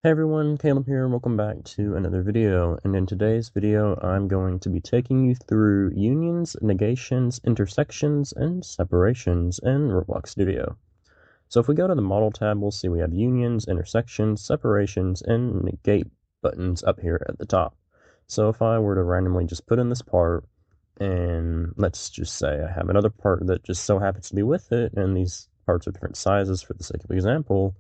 Hey everyone, Caleb here, welcome back to another video, and in today's video I'm going to be taking you through unions, negations, intersections, and separations in Roblox Studio. So if we go to the Model tab, we'll see we have unions, intersections, separations, and negate buttons up here at the top. So if I were to randomly just put in this part, and let's just say I have another part that just so happens to be with it, and these parts are different sizes for the sake of example,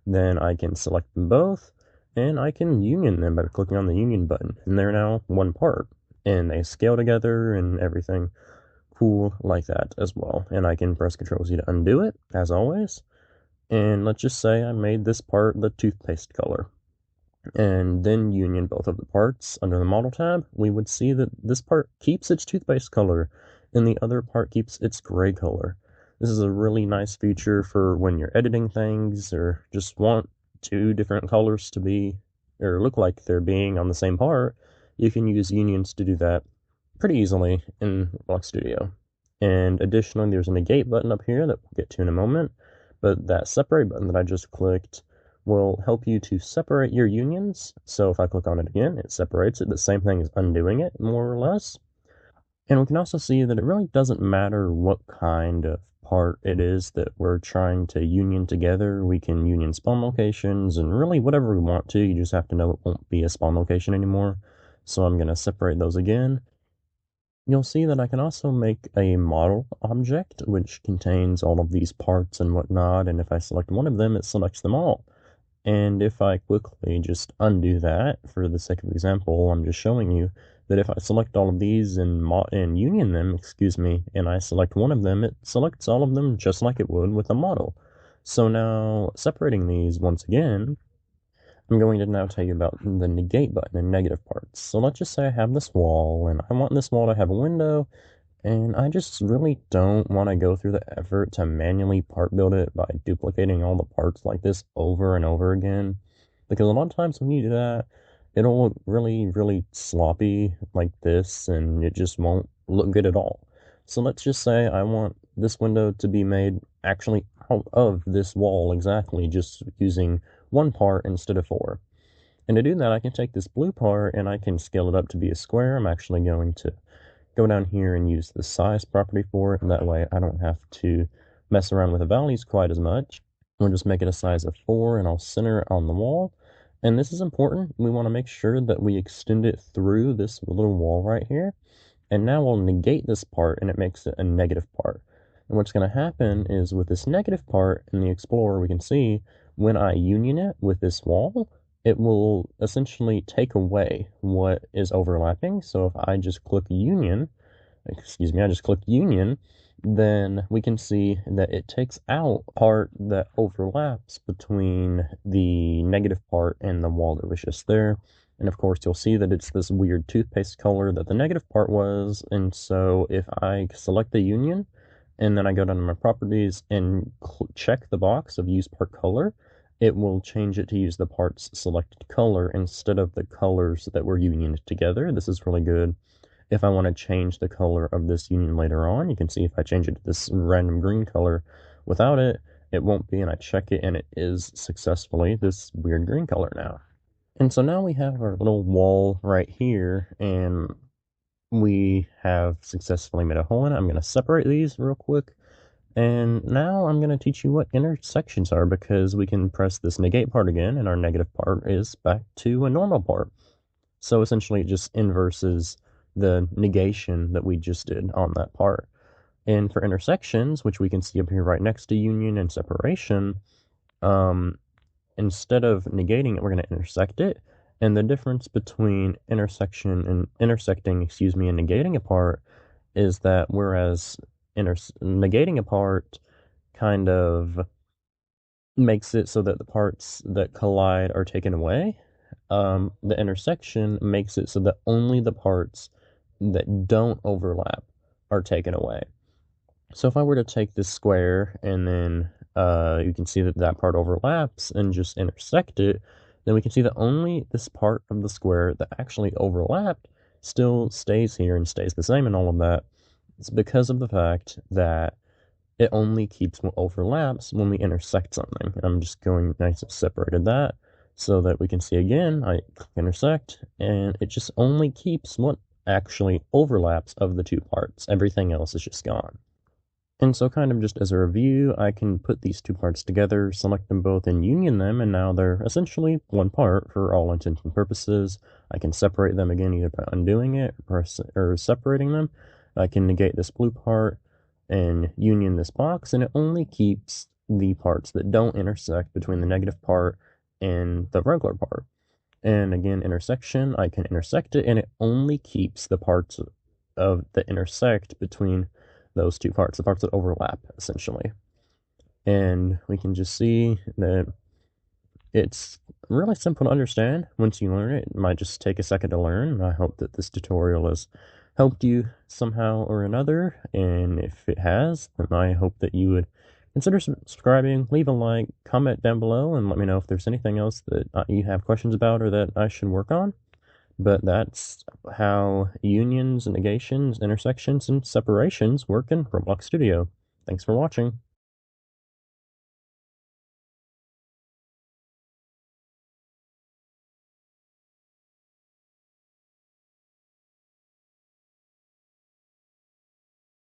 then I can select them both, and I can union them by clicking on the union button, and they're now one part, and they scale together and everything cool like that as well. And I can press Ctrl-Z to undo it, as always, and let's just say I made this part the toothpaste color, and then union both of the parts under the Model tab. We would see that this part keeps its toothpaste color, and the other part keeps its gray color. This is a really nice feature for when you're editing things, or just want two different colors to be, or look like they're being on the same part. You can use unions to do that pretty easily in Roblox Studio. And additionally, there's a negate button up here that we'll get to in a moment, but that separate button that I just clicked will help you to separate your unions. So if I click on it again, it separates it. The same thing as undoing it, more or less. And we can also see that it really doesn't matter what kind of part it is that we're trying to union together. We can union spawn locations and really whatever we want to. You just have to know it won't be a spawn location anymore. So I'm going to separate those again. You'll see that I can also make a model object which contains all of these parts and whatnot, and if I select one of them, it selects them all. And if I quickly just undo that, for the sake of example, I'm just showing you that if I select all of these and union them, and I select one of them, it selects all of them just like it would with a model. So now, separating these once again, I'm going to now tell you about the negate button and negative parts. So let's just say I have this wall, and I want this wall to have a window, and I just really don't want to go through the effort to manually part build it by duplicating all the parts like this over and over again. Because a lot of times when you do that, it'll look really, really sloppy like this, and it just won't look good at all. So let's just say I want this window to be made actually out of this wall exactly, just using one part instead of four. And to do that, I can take this blue part and I can scale it up to be a square. I'm actually going to go down here and use the size property for it, and that way I don't have to mess around with the values quite as much. We'll just make it a size of 4, and I'll center it on the wall. And this is important. We want to make sure that we extend it through this little wall right here. And now we'll negate this part, and it makes it a negative part. And what's going to happen is with this negative part in the Explorer, we can see when I union it with this wall, it will essentially take away what is overlapping. So if I just click union, I just click union, then we can see that it takes out part that overlaps between the negative part and the wall that was just there. And of course, you'll see that it's this weird toothpaste color that the negative part was. And so if I select the union, and then I go down to my properties and check the box of use part color, it will change it to use the part's selected color instead of the colors that were unioned together. This is really good. If I want to change the color of this union later on, you can see if I change it to this random green color without it, it won't be, and I check it and it is successfully this weird green color now. And so now we have our little wall right here, and we have successfully made a hole in it. I'm going to separate these real quick. And now I'm going to teach you what intersections are, because we can press this negate part again, and our negative part is back to a normal part. So essentially it just inverses the negation that we just did on that part. And for intersections, which we can see up here right next to union and separation, instead of negating it, we're going to intersect it. And the difference between intersection and intersecting, and negating a part is that whereas negating a part kind of makes it so that the parts that collide are taken away, the intersection makes it so that only the parts that don't overlap are taken away. So if I were to take this square and then you can see that that part overlaps and just intersect it, then we can see that only this part of the square that actually overlapped still stays here and stays the same and all of that. It's because of the fact that it only keeps what overlaps when we intersect something. I'm just going nice and separated that. so that we can see again, I click intersect, and it just only keeps what actually overlaps of the two parts. Everything else is just gone. And so kind of just as a review, I can put these two parts together, select them both and union them, and now they're essentially one part for all intents and purposes. I can separate them again either by undoing it or separating them. I can negate this blue part and union this box, and it only keeps the parts that don't intersect between the negative part and the regular part. And again, intersection, I can intersect it, and it only keeps the parts of that intersect between those two parts, the parts that overlap, essentially. And we can just see that it's really simple to understand once you learn it. It might just take a second to learn. I hope that this tutorial has helped you somehow or another, and if it has, then I hope that you would consider subscribing, leave a like, comment down below, and let me know if there's anything else that you have questions about or that I should work on. But that's how unions, negations, intersections, and separations work in Roblox Studio. Thanks for watching.